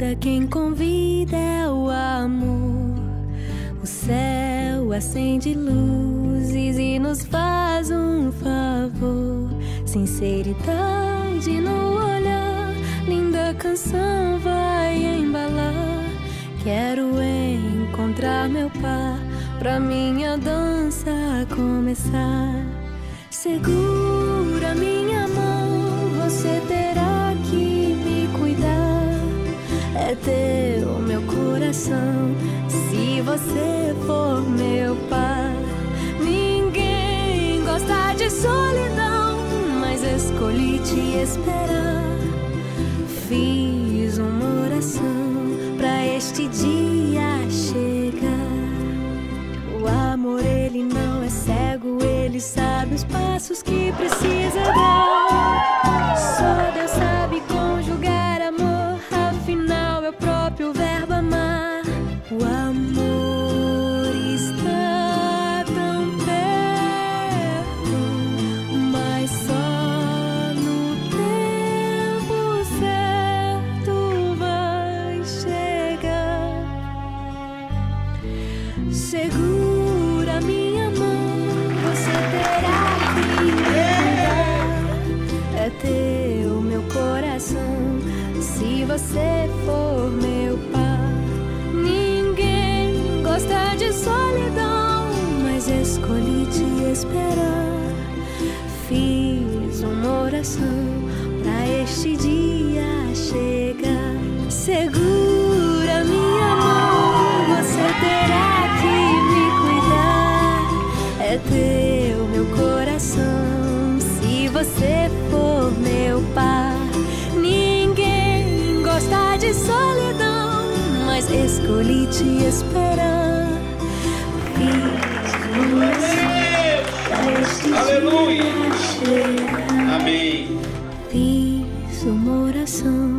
vida quem convida é o amor. O céu acende luzes e nos faz um favor. Sinceridade no olhar, linda canção vai embalar. Quero encontrar meu par pra minha dança começar. Segura minha mão, você terá que me cuidar. É teu meu coração, se você for meu par. Ninguém gosta de solidão, mas escolhi te esperar. Fiz uma oração pra este dia chegar. O amor, ele não é cego, ele sabe os passos que precisa dar. Só Deus sabe conjugar amor, afinal é o próprio verbo amar. O amor está tão perto, mas só no tempo certo vai chegar. Segura minha mão, você terá que me cuidar. É teu meu coração, se você for meu par. Ninguém gosta de solidão, mas escolhi te esperar. Fiz uma oração pra este dia chegar. Segura minha mão, você terá que me cuidar. É teu meu coração, se você for meu par. Ninguém gosta de solidão, mas escolhi te esperar. Fiz uma oração pra este Aleluia. dia chegar. Amém. Fiz uma oração